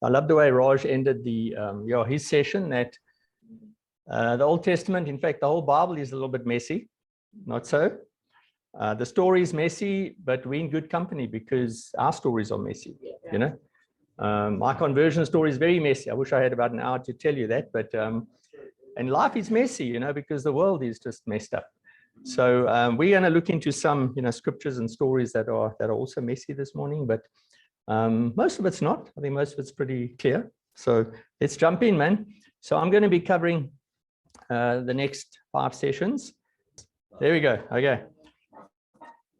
I love the way Raj ended his session, that the Old Testament, in fact, the whole Bible is a little bit messy. Not so. The story is messy, but we're in good company because our stories are messy, you know. My conversion story is very messy. I wish I had about an hour to tell you that, but and life is messy, you know, because the world is just messed up. So we're going to look into some, you know, scriptures and stories that are also messy this morning, but most of it's not. I think most of it's pretty clear. So let's jump in, man. So I'm going to be covering the next 5 sessions. There we go.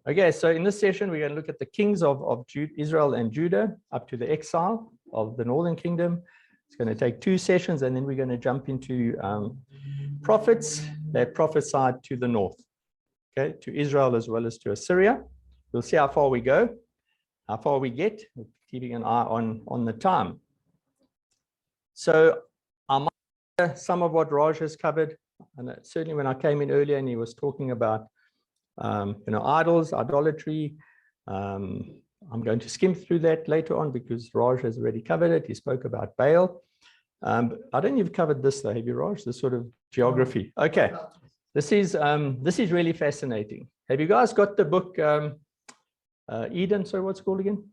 Okay, so in this session, we're going to look at the kings of Israel and Judah up to the exile of the northern kingdom. It's going to take 2 sessions, and then we're going to jump into prophets that prophesied to the north, okay, to Israel as well as to Assyria. We'll see how far we go, how far we get, keeping an eye on the time. So I might some of what Raj has covered, and certainly when I came in earlier and he was talking about you know, idols, idolatry. I'm going to skim through that later on because Raj has already covered it. He spoke about Baal. I don't think you've covered this though, have you, Raj? This sort of geography. Okay, this is really fascinating. Have you guys got the book Eden? Sorry, what's it called again?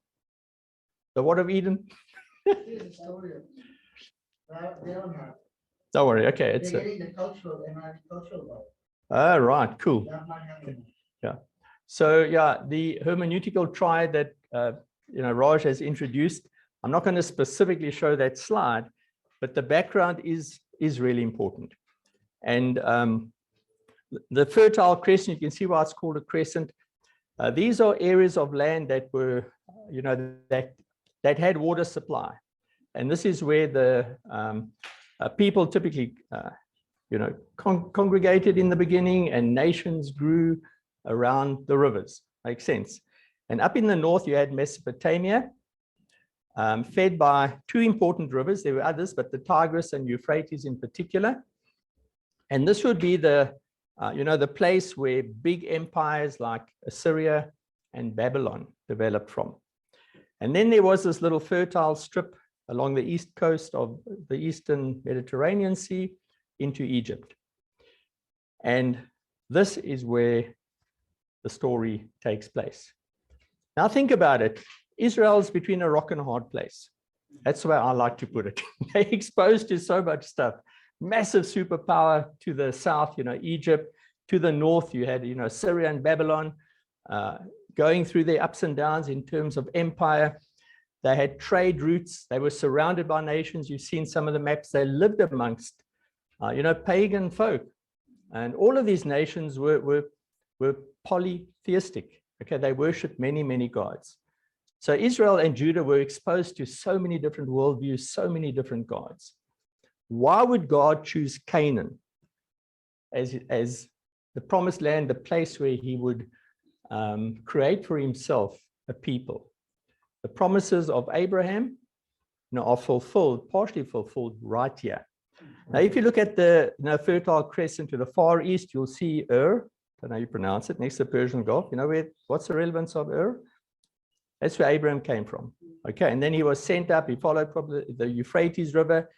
The What of Eden? Don't worry. Okay, it's getting the cultural Bible. Oh, right, cool. Yeah. So yeah, the hermeneutical triad that you know, Raj has introduced. I'm not going to specifically show that slide, but the background is really important. And the Fertile Crescent, you can see why it's called a crescent. These are areas of land that were, you know, that had water supply, and this is where the people typically, you know, congregated in the beginning, and nations grew around the rivers. Makes sense. And up in the north, you had Mesopotamia, fed by 2 important rivers. There were others, but the Tigris and Euphrates in particular. And this would be the, you know, the place where big empires like Assyria and Babylon developed from. And then there was this little fertile strip along the east coast of the eastern Mediterranean Sea into Egypt. And this is where the story takes place. Now think about it. Israel's between a rock and a hard place. That's the way I like to put it. They're exposed to so much stuff. Massive superpower to the south, you know, Egypt. To the north, you had, you know, Syria and Babylon going through their ups and downs in terms of empire. They had trade routes. They were surrounded by nations. You've seen some of the maps. They lived amongst, you know, pagan folk. And all of these nations were polytheistic. Okay, they worshiped many, many gods. So Israel and Judah were exposed to so many different worldviews, so many different gods. Why would God choose Canaan as the promised land, the place where he would create for himself a people? The promises of Abraham, you know, are fulfilled, partially fulfilled right here. Now, if you look at the, you know, Fertile Crescent to the far east, you'll see Ur. I don't know how you pronounce it, next to the Persian Gulf. You know what's the relevance of Ur? That's where Abraham came from. Okay, and then he was sent up. He followed probably the Euphrates River,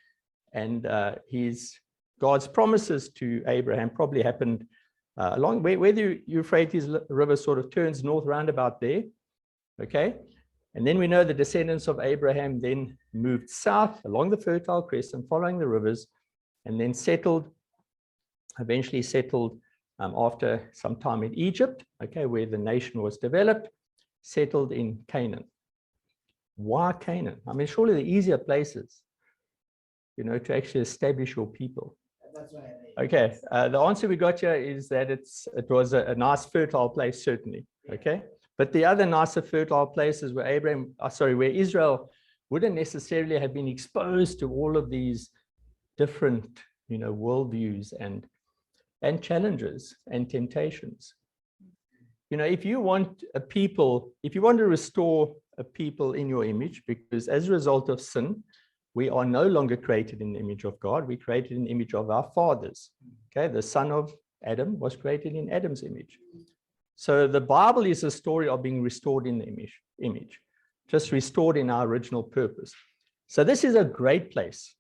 and God's promises to Abraham probably happened along where the Euphrates River sort of turns north roundabout there. Okay, and then we know the descendants of Abraham then moved south along the Fertile Crescent, following the rivers, and then eventually settled after some time in Egypt, okay, where the nation was developed, settled in Canaan. Why Canaan? I mean, surely the easier places, you know, to actually establish your people. That's right. Okay, the answer we got here is that it was a nice fertile place, certainly. Okay, but the other nicer fertile places where where Israel wouldn't necessarily have been exposed to all of these different, you know, worldviews and challenges and temptations. if you want to restore a people in your image, because as a result of sin, we are no longer created in the image of God. We're created in the image of our fathers. Okay, the son of Adam was created in Adam's image. So the Bible is a story of being restored in the image, just restored in our original purpose. So this is a great place,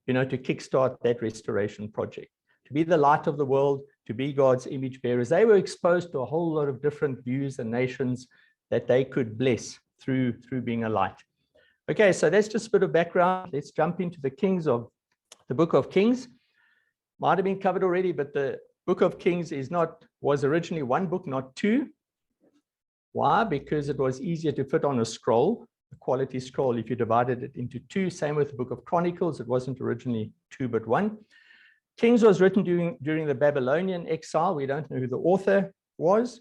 to kickstart that restoration project, to be the light of the world, to be God's image bearers. They were exposed to a whole lot of different views and nations that they could bless through being a light. Okay, so that's just a bit of background. Let's jump into the book of Kings. Might have been covered already, but the book of Kings was originally one book, not two. Why? Because it was easier to fit on a scroll, a quality scroll, if you divided it into two. Same with the book of Chronicles. It wasn't originally two, but one. Kings was written during the Babylonian exile. We don't know who the author was.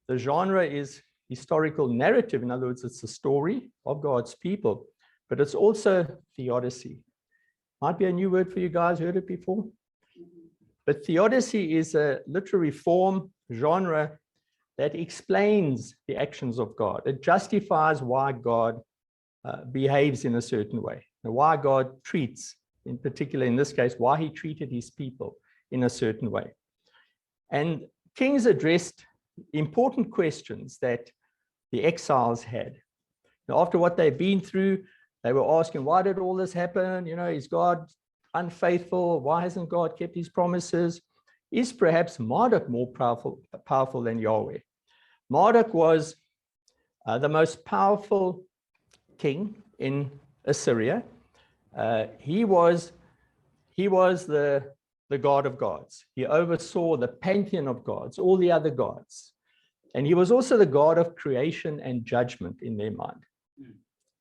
The genre is historical narrative. In other words, it's the story of God's people, but it's also theodicy. Might be a new word for you guys, heard it before? But theodicy is a literary form, genre, that explains the actions of God. It justifies why God behaves in a certain way, and why God treats, in particular in this case, why he treated his people in a certain way. And Kings addressed important questions that the exiles had. Now, after what they've been through, they were asking, why did all this happen? Is God unfaithful? Why hasn't God kept his promises? Is perhaps Marduk more powerful than Yahweh? Marduk was the most powerful king in Assyria. He was the God of gods. He oversaw the pantheon of gods, all the other gods. And he was also the God of creation and judgment in their mind.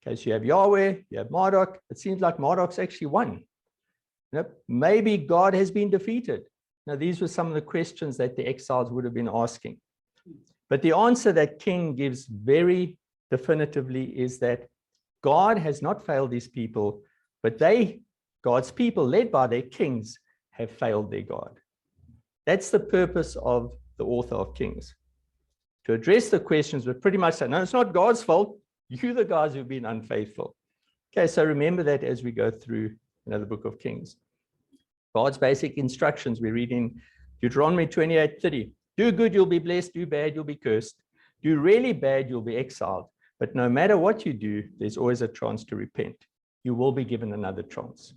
Okay, so you have Yahweh, you have Marduk. It seems like Marduk's actually won. Maybe God has been defeated. Now, these were some of the questions that the exiles would have been asking. But the answer that King gives very definitively is that God has not failed these people, but God's people, led by their kings, have failed their God. That's the purpose of the author of Kings, to address the questions, but pretty much say, no, it's not God's fault. You're the guys who've been unfaithful. Okay, so remember that as we go through the book of Kings. God's basic instructions we read in Deuteronomy 28:30. Do good, you'll be blessed. Do bad, you'll be cursed. Do really bad, you'll be exiled. But no matter what you do, there's always a chance to repent. You will be given another chance.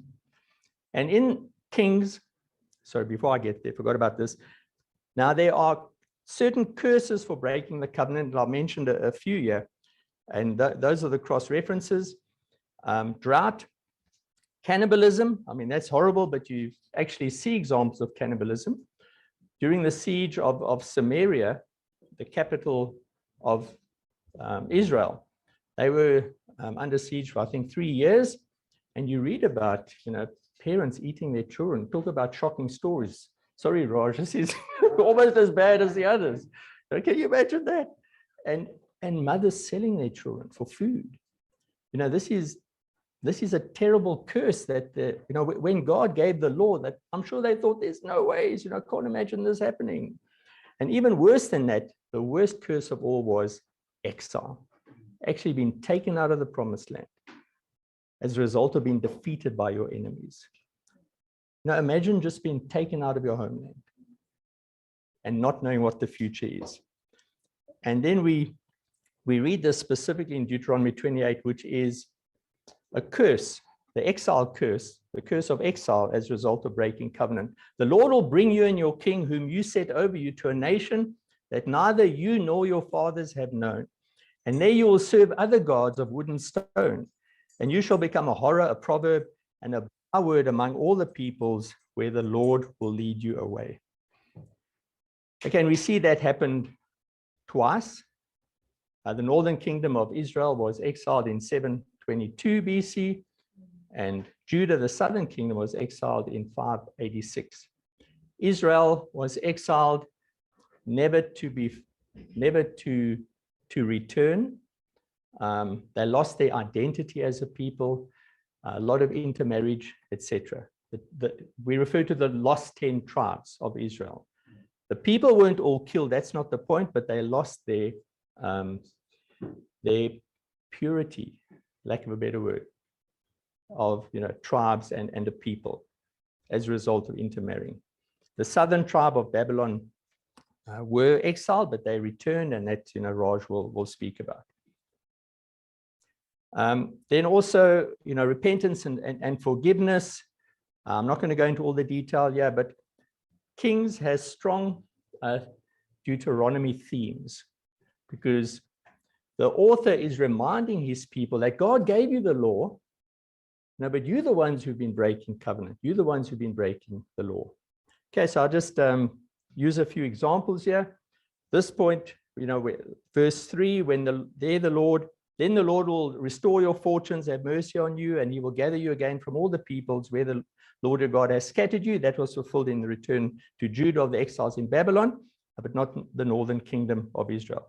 And in Kings, sorry, before I get there, forgot about this. Now, there are certain curses for breaking the covenant. I mentioned a few here, and those are the cross references. Drought, cannibalism. I mean, that's horrible, but you actually see examples of cannibalism. During the siege of Samaria, the capital of Israel, they were under siege for, I think, 3 years. And you read about, parents eating their children. Talk about shocking stories. Sorry, Raj, this is almost as bad as the others. Can you imagine that? And mothers selling their children for food. This is a terrible curse that, when God gave the law, that I'm sure they thought there's no ways, can't imagine this happening. And even worse than that, the worst curse of all was exile, actually being taken out of the promised land as a result of being defeated by your enemies. Now imagine just being taken out of your homeland and not knowing what the future is. And then we read this specifically in Deuteronomy 28, which is a curse, the exile curse, the curse of exile as a result of breaking covenant. The Lord will bring you and your king, whom you set over you, to a nation that neither you nor your fathers have known. And there you will serve other gods of wood and stone. And you shall become a horror, a proverb, and a byword among all the peoples, where the Lord will lead you away. Again, we see that happened twice. The northern kingdom of Israel was exiled in 722 BC, and Judah, the southern kingdom, was exiled in 586. Israel was exiled, never to return. They lost their identity as a people, a lot of intermarriage, etc. We refer to the lost 10 tribes of Israel. The people weren't all killed. That's not the point, but they lost their purity, lack of a better word, of tribes and the people as a result of intermarrying. The southern tribe of Babylon were exiled, but they returned, and that Raj will speak about. Then also repentance and forgiveness. I'm not going to go into all the detail here, but Kings has strong Deuteronomy themes, because the author is reminding his people that God gave you the law. No, but you're the ones who've been breaking covenant. You're the ones who've been breaking the law. Okay, so I'll just use a few examples here. This point, verse 3, then the Lord will restore your fortunes, have mercy on you, and he will gather you again from all the peoples where the Lord your God has scattered you. That was fulfilled in the return to Judah of the exiles in Babylon, but not the northern kingdom of Israel.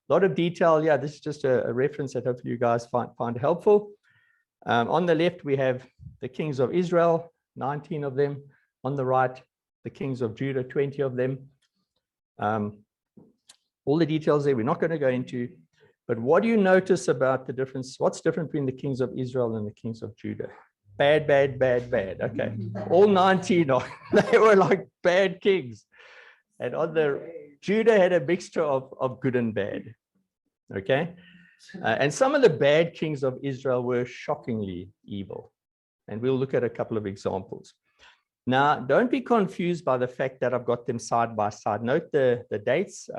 A lot of detail. Yeah, this is just a reference that hopefully you guys find helpful. On the left, we have the kings of Israel, 19 of them. On the right, the kings of Judah, 20 of them. All the details there we're not going to go into. But what do you notice about the difference? What's different between the kings of Israel and the kings of Judah? Bad, bad, bad, bad. Okay. All 19 they were like bad kings. And Judah had a mixture of good and bad. Okay. And some of the bad kings of Israel were shockingly evil. And we'll look at a couple of examples. Now, don't be confused by the fact that I've got them side by side. Note the dates.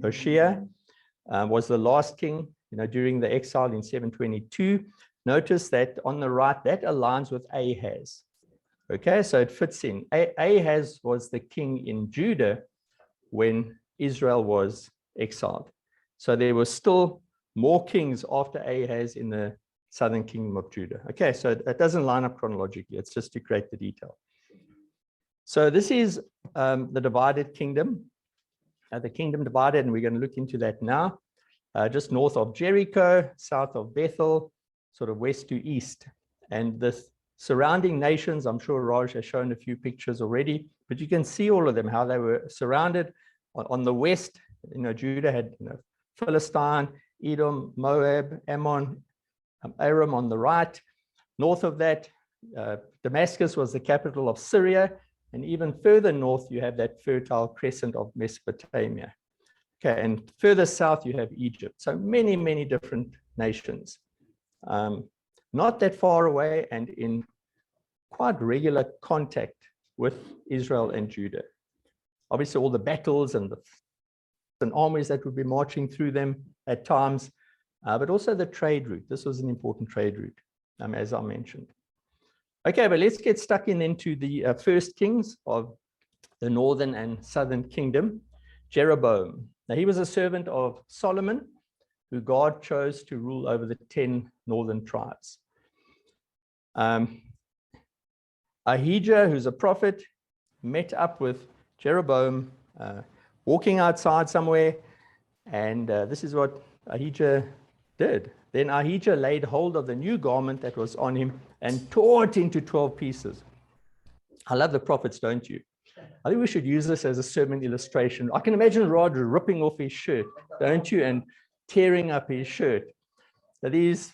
Hoshea was the last king, during the exile in 722. Notice that on the right, that aligns with Ahaz. Okay, so it fits in. Ahaz was the king in Judah when Israel was exiled. So there were still more kings after Ahaz in the southern kingdom of Judah. Okay, so it doesn't line up chronologically. It's just to create the detail. So this is the divided kingdom, the kingdom divided, and we're going to look into that now. Just north of Jericho, south of Bethel, sort of west to east. And the surrounding nations, I'm sure Raj has shown a few pictures already, but you can see all of them, how they were surrounded. On the west, Judah had Philistine, Edom, Moab, Ammon, Aram on the right. North of that, Damascus was the capital of Syria. And even further north, you have that fertile crescent of Mesopotamia. Okay, and further south, you have Egypt. So many, many different nations. Not that far away and in quite regular contact with Israel and Judah. Obviously, all the battles and armies that would be marching through them at times, but also the trade route. This was an important trade route, as I mentioned. Okay, but let's get stuck into the first kings of the northern and southern kingdom, Jeroboam. Now, he was a servant of Solomon, who God chose to rule over the 10 northern tribes. Ahijah, who's a prophet, met up with Jeroboam, walking outside somewhere, and this is what Ahijah did. Then Ahijah laid hold of the new garment that was on him and tore it into 12 pieces. I love the prophets, don't you? I think we should use this as a sermon illustration. I can imagine Rod ripping off his shirt, don't you, and tearing up his shirt. So these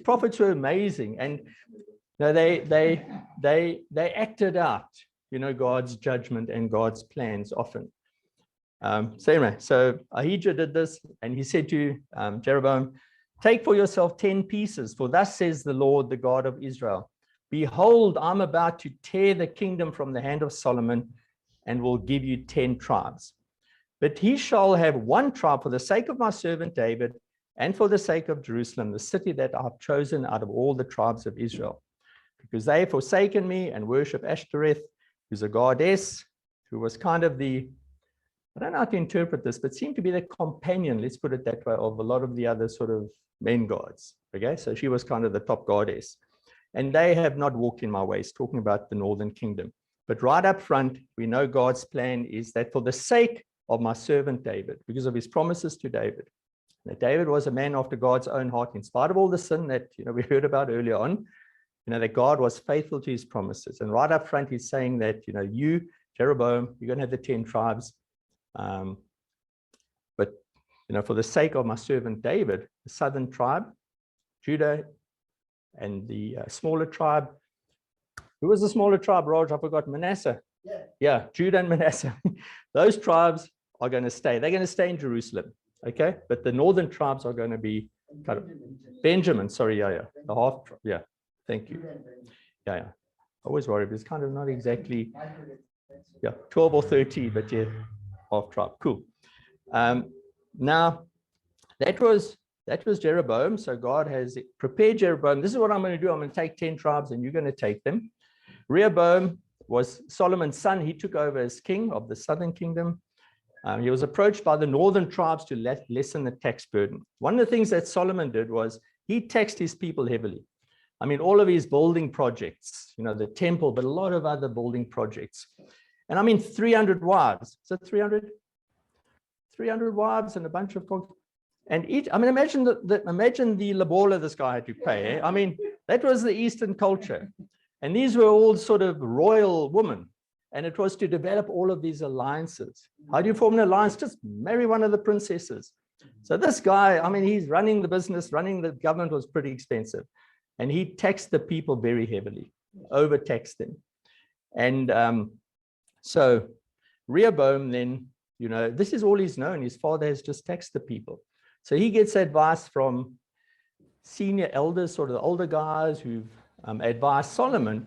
prophets were amazing, and they acted out, God's judgment and God's plans often. So anyway, so Ahijah did this, and he said to Jeroboam, "Take for yourself 10 pieces, for thus says the Lord, the God of Israel. Behold, I'm about to tear the kingdom from the hand of Solomon and will give you 10 tribes. But he shall have one tribe for the sake of my servant David and for the sake of Jerusalem, the city that I've chosen out of all the tribes of Israel. Because they have forsaken me and worship Ashtoreth, who's a goddess, who was kind of I don't know how to interpret this, but seemed to be the companion, let's put it that way, of a lot of the other sort of men gods. Okay, so she was kind of the top goddess. And they have not walked in my ways," talking about the northern kingdom. But right up front, we know God's plan is that for the sake of my servant David, because of his promises to David, that David was a man after God's own heart, in spite of all the sin that we heard about earlier on, that God was faithful to his promises. And right up front, he's saying that, you, Jeroboam, you're going to have the 10 tribes. But, for the sake of my servant David, the southern tribe, Judah, and the smaller tribe. Who was the smaller tribe, Raj? I forgot. Manasseh. Yeah, Judah and Manasseh. Those tribes are going to stay. They're going to stay in Jerusalem. Okay, but the northern tribes are going to be kind of Benjamin. Sorry, the half. Yeah, thank you. Yeah. I always worry, but it's kind of not exactly. 12 or 13, but yeah, half tribe. Cool. Now, that was Jeroboam. So God has prepared Jeroboam. This is what I'm going to do. I'm going to take 10 tribes, and you're going to take them. Rehoboam was Solomon's son. He took over as king of the southern kingdom. He was approached by the northern tribes to lessen the tax burden. One of the things that Solomon did was he taxed his people heavily. I mean, all of his building projects, the temple, but a lot of other building projects. And I mean, 300 wives. Is it 300? 300 wives and a bunch of cogs. And imagine the lobola this guy had to pay. Eh? I mean, that was the Eastern culture. And these were all sort of royal women. And it was to develop all of these alliances. How do you form an alliance? Just marry one of the princesses. So this guy, he's running the business, running the government was pretty expensive. And he taxed the people very heavily, overtaxed them. And so Rehoboam then, this is all he's known. His father has just taxed the people. So he gets advice from senior elders, sort of the older guys who've advised Solomon.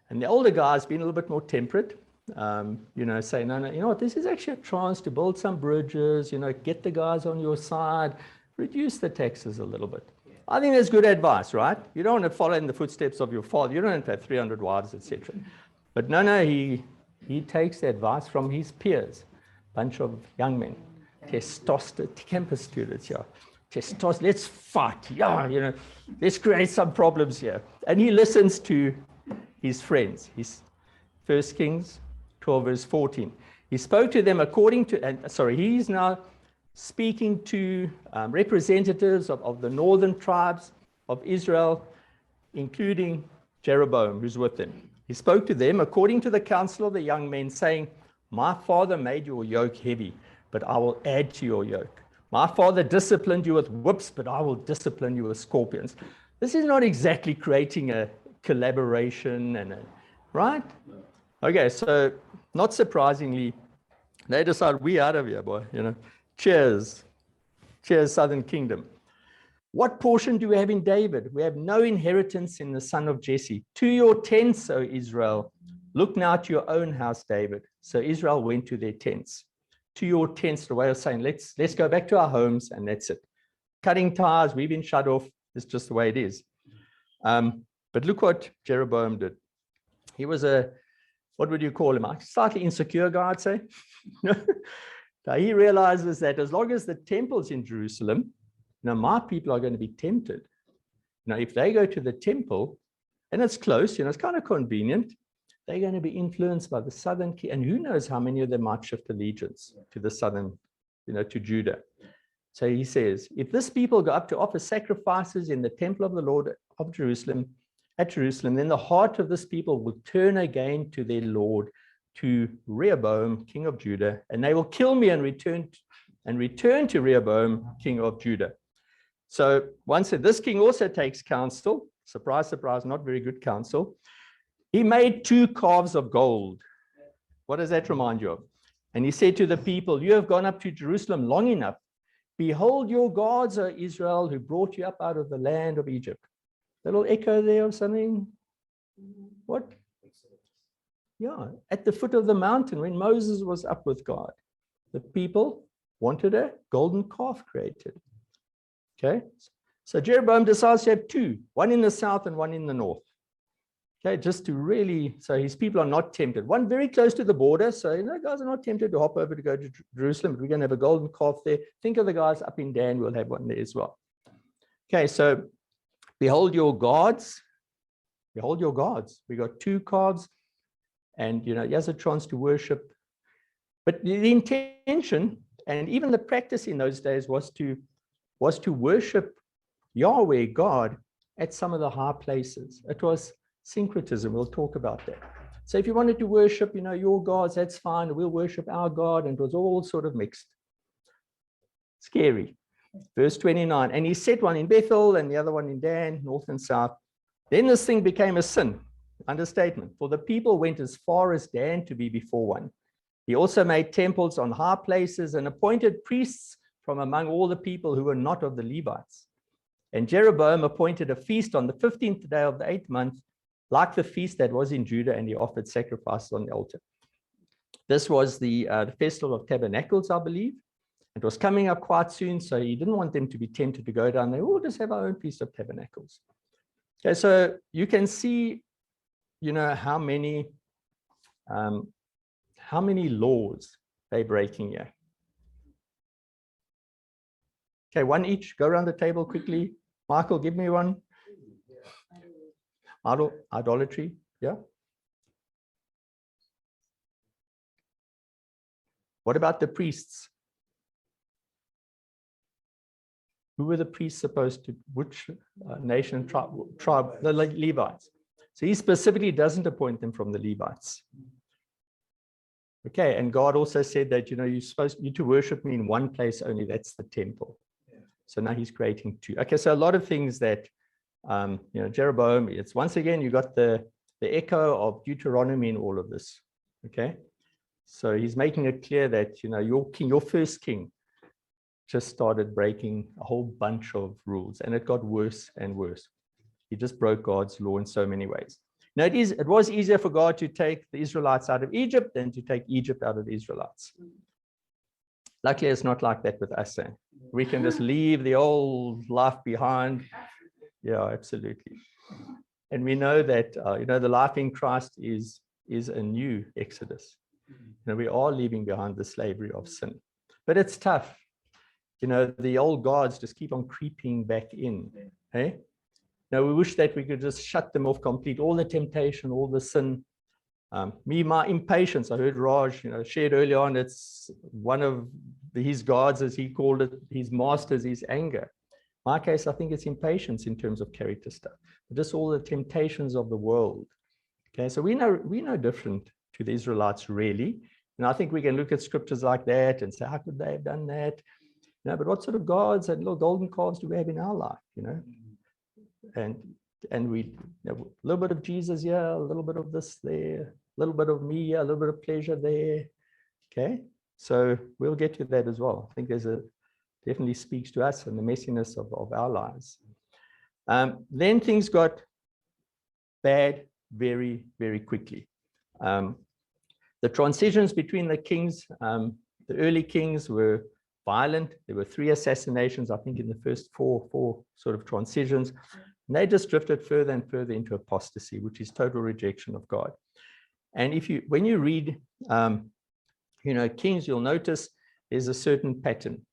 And the older guys been a little bit more temperate, say, no, this is actually a chance to build some bridges, get the guys on your side, reduce the taxes a little bit. I think that's good advice, right? You don't want to follow in the footsteps of your father. You don't have to have 300 wives, etc. But no, he takes the advice from his peers, bunch of young men, testosterone, campus students, let's fight, let's create some problems here. And he listens to his friends. His 1 Kings 12 verse 14. He spoke to them he's now speaking to representatives of the northern tribes of Israel, including Jeroboam, who's with them. He spoke to them according to the counsel of the young men, saying, my father made your yoke heavy, but I will add to your yoke. My father disciplined you with whips, but I will discipline you with scorpions. This is not exactly creating a collaboration right? Okay, so not surprisingly, they decide we out of here, boy. Cheers, Southern Kingdom. What portion do we have in David? We have no inheritance in the son of Jesse. To your tents, O Israel. Look now to your own house, David. So Israel went to their tents. To your tents, the way of saying, let's go back to our homes, and that's it. Cutting ties, we've been shut off. It's just the way it is. But look what Jeroboam did. He was what would you call him? A slightly insecure guy, I'd say. Now he realizes that as long as the temple's in Jerusalem, my people are going to be tempted. Now, if they go to the temple, and it's close, it's kind of convenient, they're going to be influenced by the southern king, and who knows how many of them might shift allegiance to the southern, to Judah. So he says, if this people go up to offer sacrifices in the temple of the Lord of Jerusalem, at Jerusalem, then the heart of this people will turn again to their Lord, to Rehoboam, king of Judah, and they will kill me and return to Rehoboam, king of Judah. So once said, this king also takes counsel. Surprise, surprise, not very good counsel. He made 2 calves of gold. What does that remind you of? And he said to the people, you have gone up to Jerusalem long enough. Behold your gods, O Israel, who brought you up out of the land of Egypt. Little echo there of something. What? Yeah, at the foot of the mountain when Moses was up with God. The people wanted a golden calf created. Okay, so Jeroboam decides to have 2, one in the south and one in the north. Okay, just to really, so his people are not tempted. One very close to the border, so guys are not tempted to hop over to go to Jerusalem, but we're going to have a golden calf there. Think of the guys up in Dan, we'll have one there as well. Okay, so behold your gods. Behold your gods. We got 2 calves, and he has a chance to worship. But the intention and even the practice in those days was to worship Yahweh, God, at some of the high places. It was syncretism. We'll talk about that. So if you wanted to worship, your gods, that's fine. We'll worship our God. And it was all sort of mixed. Scary. Verse 29, and he set one in Bethel and the other one in Dan, north and south. Then this thing became a sin. Understatement. For the people went as far as Dan to be before one. He also made temples on high places and appointed priests from among all the people who were not of the Levites. And Jeroboam appointed a feast on the 15th day of the 8th month, like the feast that was in Judah, and he offered sacrifices on the altar. This was the Festival of Tabernacles, I believe. It was coming up quite soon, so he didn't want them to be tempted to go down there. We'll just have our own Feast of Tabernacles. Okay, so you can see, how many laws they're breaking here. Okay, one each. Go around the table quickly. Michael, give me one. Idolatry, yeah. What about the priests? Who were the priests supposed to, which nation, tribe, the Levites? So he specifically doesn't appoint them from the Levites. Okay, and God also said that, you're supposed to worship me in one place only, that's the temple. Yeah. So now he's creating two. Okay, so a lot of things that, Jeroboam, it's once again, you got the echo of Deuteronomy in all of this. Okay, so he's making it clear that, your king, your first king, just started breaking a whole bunch of rules, and it got worse and worse. He just broke God's law in so many ways. Now, it was easier for God to take the Israelites out of Egypt than to take Egypt out of the Israelites. Luckily, it's not like that with us. We can just leave the old life behind. Yeah, absolutely. And we know that, the life in Christ is a new exodus. We are leaving behind the slavery of sin. But it's tough. The old gods just keep on creeping back in. Hey? Now, we wish that we could just shut them off complete, all the temptation, all the sin. My impatience, I heard Raj, shared earlier on, it's one of his gods, as he called it, his masters, his anger. My case, I think it's impatience in terms of character stuff. Just all the temptations of the world. Okay, so we know different to the Israelites, really. And I think we can look at scriptures like that and say, how could they have done that? But what sort of gods and little golden calves do we have in our life, And we, a little bit of Jesus here, a little bit of this there, a little bit of me here, a little bit of pleasure there. Okay, so we'll get to that as well. I think definitely speaks to us and the messiness of our lives. Then things got bad very, very quickly. The transitions between the kings, the early kings were violent. There were 3 assassinations, I think, in the first four sort of transitions. And they just drifted further and further into apostasy, which is total rejection of God. And when you read, Kings, you'll notice there's a certain pattern.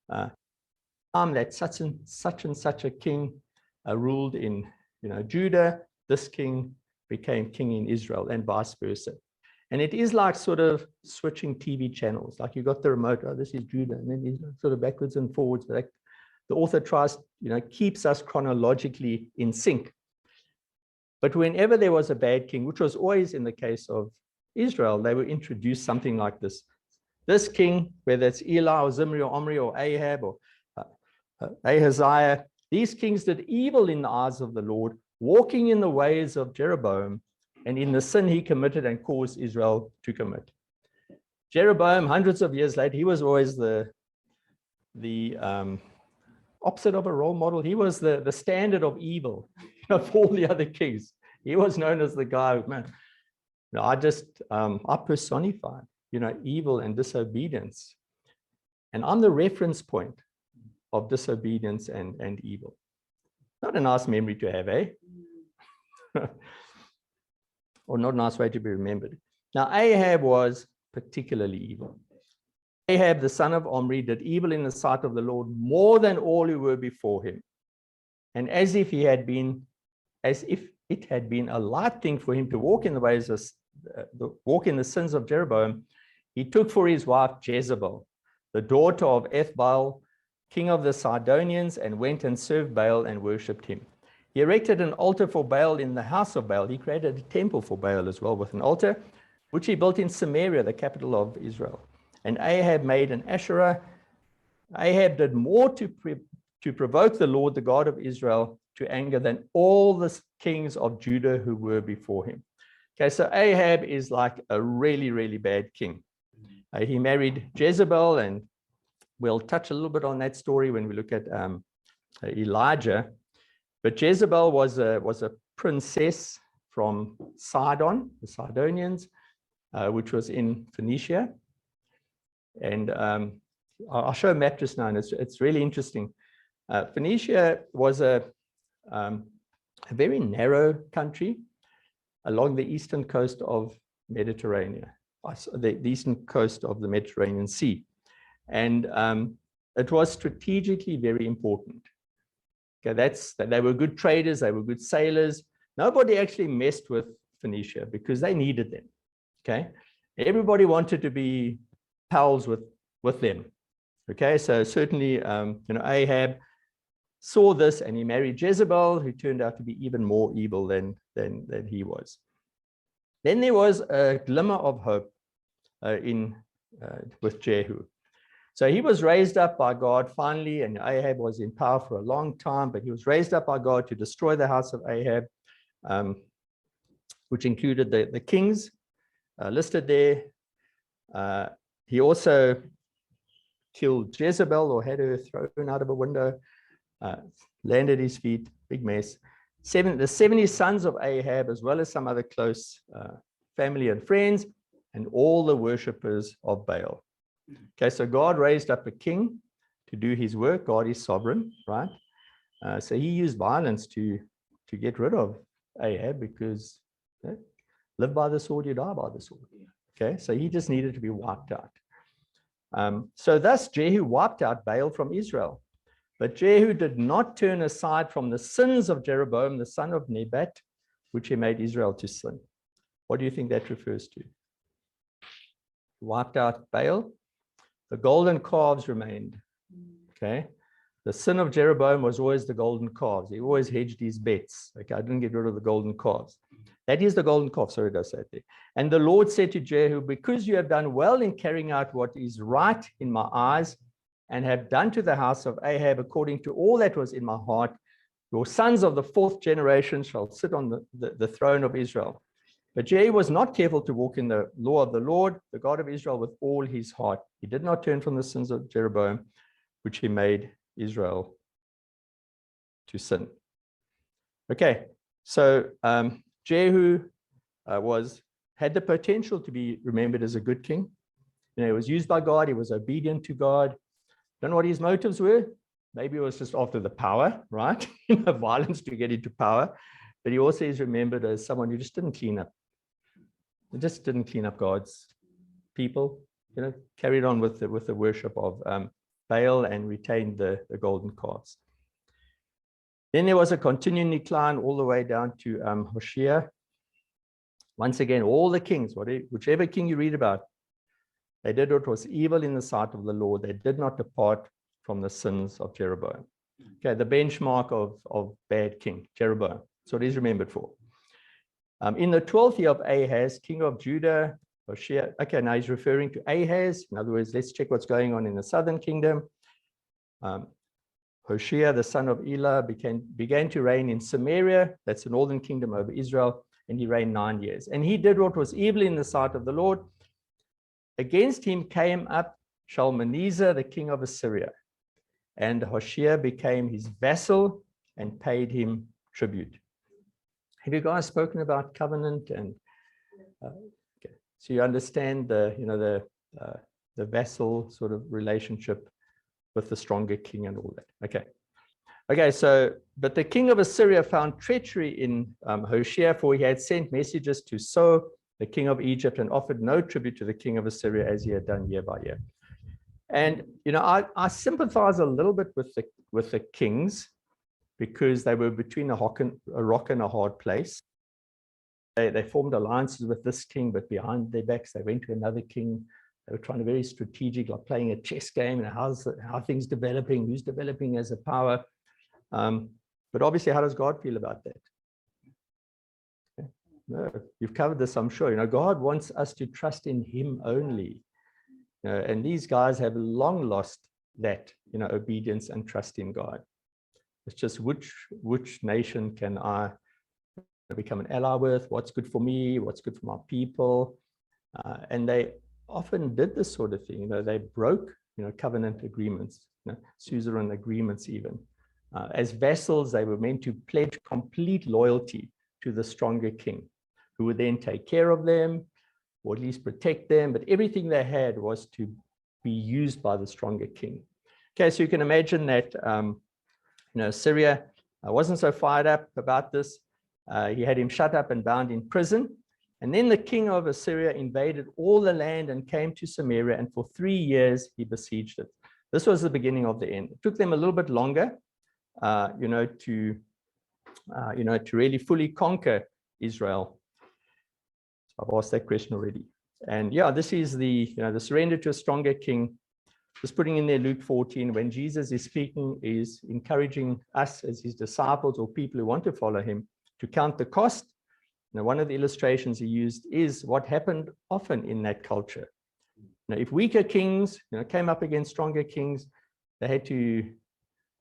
That such and such a king ruled in, Judah. This king became king in Israel, and vice versa. And it is like sort of switching TV channels. Like you got the remote, this is Judah, and then sort of backwards and forwards. But the author tries, keeps us chronologically in sync. But whenever there was a bad king, which was always in the case of Israel, they would introduce something like this. This king, whether it's Eli or Zimri or Omri or Ahab or Ahaziah, these kings did evil in the eyes of the Lord, walking in the ways of Jeroboam, and in the sin he committed and caused Israel to commit. Jeroboam, hundreds of years later, he was always the opposite of a role model. He was the standard of evil of all the other kings. He was known as the guy who, man, I personified, evil and disobedience. And I'm the reference point of disobedience and evil. Not a nice memory to have, eh? Or not a nice way to be remembered. Now, Ahab was particularly evil. Ahab, the son of Omri, did evil in the sight of the Lord more than all who were before him. And as if it had been a light thing for him to walk in the ways of walk in the sins of Jeroboam, he took for his wife Jezebel, the daughter of Ethbaal, king of the Sidonians, and went and served Baal and worshipped him. He erected an altar for Baal in the house of Baal. He created a temple for Baal as well with an altar, which he built in Samaria, the capital of Israel. And Ahab made an Asherah. Ahab did more to provoke the Lord, the God of Israel, to anger than all the kings of Judah who were before him. Okay, so Ahab is like a really, really bad king. He married Jezebel, and we'll touch a little bit on that story when we look at Elijah. But Jezebel was a princess from Sidon, the Sidonians, which was in Phoenicia. And I'll show a map just now, and it's really interesting. Phoenicia was a very narrow country along the eastern coast of Mediterranean, the eastern coast of the Mediterranean Sea. And it was strategically very important. Okay, they were good traders, they were good sailors. Nobody actually messed with Phoenicia because they needed them. Okay, everybody wanted to be pals with them. Okay, so certainly, Ahab saw this and he married Jezebel, who turned out to be even more evil than he was. Then there was a glimmer of hope with Jehu. So he was raised up by God finally, and Ahab was in power for a long time, but he was raised up by God to destroy the house of Ahab, which included the kings listed there. He also killed Jezebel, or had her thrown out of a window, landed his feet, big mess. The 70 sons of Ahab, as well as some other close family and friends, and all the worshippers of Baal. Okay, so God raised up a king to do his work. God is sovereign, right? So he used violence to get rid of Ahab, because live by the sword, you die by the sword. Okay, so he just needed to be wiped out. So thus Jehu wiped out Baal from Israel. But Jehu did not turn aside from the sins of Jeroboam, the son of Nebat, which he made Israel to sin. What do you think that refers to? Wiped out Baal. The golden calves remained. Okay. The sin of Jeroboam was always the golden calves. He always hedged his bets. Okay, I didn't get rid of the golden calves. That is the golden calf. Sorry, it does say it there. And the Lord said to Jehu, because you have done well in carrying out what is right in my eyes, and have done to the house of Ahab according to all that was in my heart, your sons of the fourth generation shall sit on the throne of Israel. But Jehu was not careful to walk in the law of the Lord, the God of Israel, with all his heart. He did not turn from the sins of Jeroboam, which he made Israel to sin. Okay, so Jehu had the potential to be remembered as a good king. He was used by God. He was obedient to God. Don't know what his motives were. Maybe it was just after the power, right? Violence to get into power. But he also is remembered as someone who just didn't clean up. He just didn't clean up God's people. Carried on with the worship of Baal and retained the golden calves. Then there was a continuing decline all the way down to Hoshea. Once again, all the kings, whichever king you read about, they did what was evil in the sight of the Lord. They did not depart from the sins of Jeroboam. Okay, the benchmark of bad king, Jeroboam. That's what he's remembered for. In the 12th year of Ahaz, king of Judah, Hoshea. Okay, now he's referring to Ahaz. In other words, let's check what's going on in the southern kingdom. Hoshea, the son of Elah, began to reign in Samaria. That's the northern kingdom over Israel. And he reigned 9 years. And he did what was evil in the sight of the Lord. Against him came up Shalmaneser, the king of Assyria, and Hoshea became his vassal and paid him tribute. Have you guys spoken about covenant? And okay, so you understand the vassal sort of relationship with the stronger king and all that. Okay. So but the king of Assyria found treachery in Hoshea, for he had sent messages to So, the king of Egypt, and offered no tribute to the king of Assyria as he had done year by year. And I sympathize a little bit with the kings, because they were between a rock and a hard place. They formed alliances with this king, but behind their backs they went to another king. They were trying to be very strategic, like playing a chess game, and how things developing, who's developing as a power. But obviously, how does God feel about that? Okay. No, you've covered this, I'm sure. God wants us to trust in him only. And these guys have long lost that, obedience and trust in God. It's just which nation can I become an ally with? What's good for me? What's good for my people? And they often did this sort of thing. They broke, covenant agreements, suzerain agreements even. As vassals, they were meant to pledge complete loyalty to the stronger king, who would then take care of them, or at least protect them. But everything they had was to be used by the stronger king. Okay, so you can imagine that, Syria wasn't so fired up about this. He had him shut up and bound in prison. And then the king of Assyria invaded all the land and came to Samaria, and for 3 years he besieged it. This was the beginning of the end. It took them a little bit longer, to really fully conquer Israel. So I've asked that question already. And yeah, this is the surrender to a stronger king. Just putting in there Luke 14, when Jesus is speaking, is encouraging us as his disciples or people who want to follow him to count the cost. One of the illustrations he used is what happened often in that culture. If weaker kings, came up against stronger kings, they had to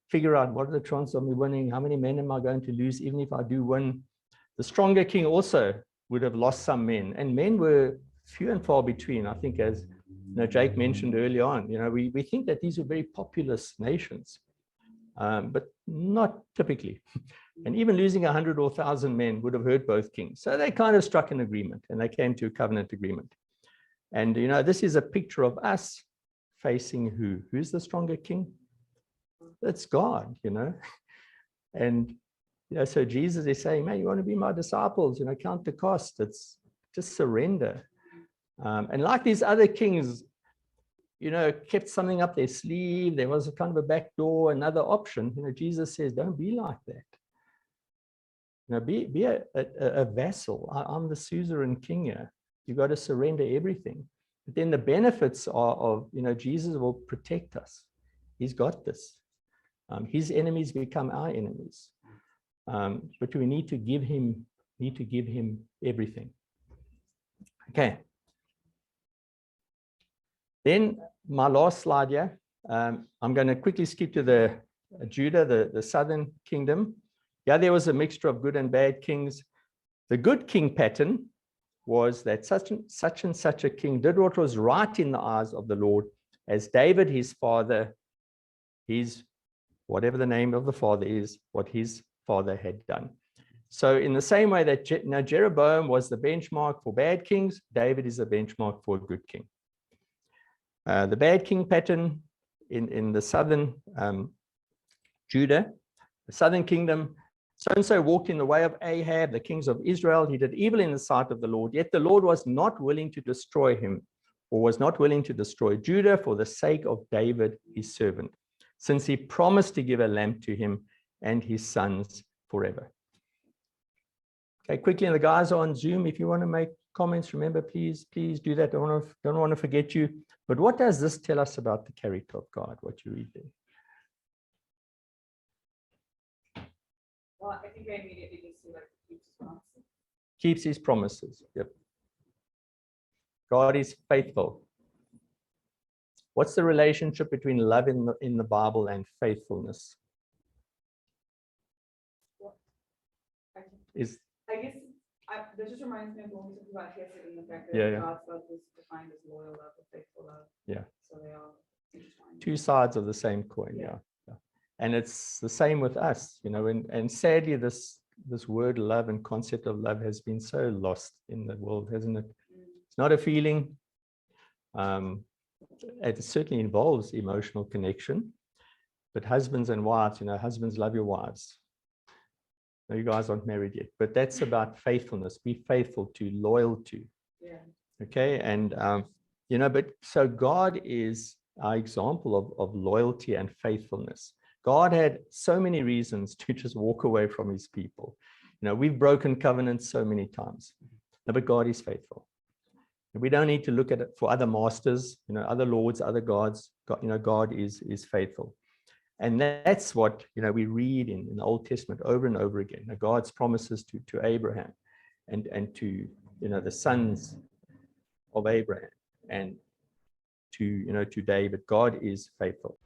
figure out what are the chances of me winning, how many men am I going to lose, even if I do win. The stronger king also would have lost some men, and men were few and far between. I think, as Jake mentioned early on, we think that these are very populous nations, but not typically. And even losing 100 or 1,000 men would have hurt both kings. So they kind of struck an agreement, and they came to a covenant agreement. And, this is a picture of us facing who? Who's the stronger king? That's God, And, so Jesus is saying, man, you want to be my disciples, count the cost. It's just surrender. And like these other kings, kept something up their sleeve. There was a kind of a back door, another option. Jesus says, don't be like that. Be a vassal. I'm the suzerain king here. You've got to surrender everything. But then the benefits are of, Jesus will protect us. He's got this. His enemies become our enemies. But we need to give him everything. Okay. Then my last slide here. I'm going to quickly skip to the Judah, the southern kingdom. Yeah, there was a mixture of good and bad kings. The good king pattern was that such and such a king did what was right in the eyes of the Lord, as David, his father, whatever the name of the father is, what his father had done. So in the same way that Jeroboam was the benchmark for bad kings, David is the benchmark for a good king. The bad king pattern in the southern Judah, the southern kingdom, so-and-so walked in the way of Ahab, the kings of Israel. He did evil in the sight of the Lord, yet the Lord was not willing to destroy him, or was not willing to destroy Judah for the sake of David, his servant, since he promised to give a lamp to him and his sons forever. Okay, quickly, and the guys are on Zoom. If you want to make comments, remember, please do that. Don't want to forget you. But what does this tell us about the character of God, what you read there? Well, I think I immediately just see like keeps his promises. Keeps his promises. Yep. God is faithful. What's the relationship between love in the Bible and faithfulness? Well, I guess that just reminds me of when we talked about Hesed and the fact that God's love was defined as loyal love or faithful love. Yeah. So they are intertwined. Two sides of the same coin. Yeah. And it's the same with us, and sadly, this word love and concept of love has been so lost in the world, hasn't it? It's not a feeling. It certainly involves emotional connection, but husbands and wives, husbands, love your wives. No, you guys aren't married yet, but that's about faithfulness. Be faithful to, loyal to. Yeah. Okay. And, but so God is our example of loyalty and faithfulness. God had so many reasons to just walk away from his people. We've broken covenants so many times, but God is faithful. We don't need to look at it for other masters, other lords, other gods. God is faithful. And that's what, we read in the Old Testament over and over again, God's promises to Abraham and to, the sons of Abraham and to David. God is faithful.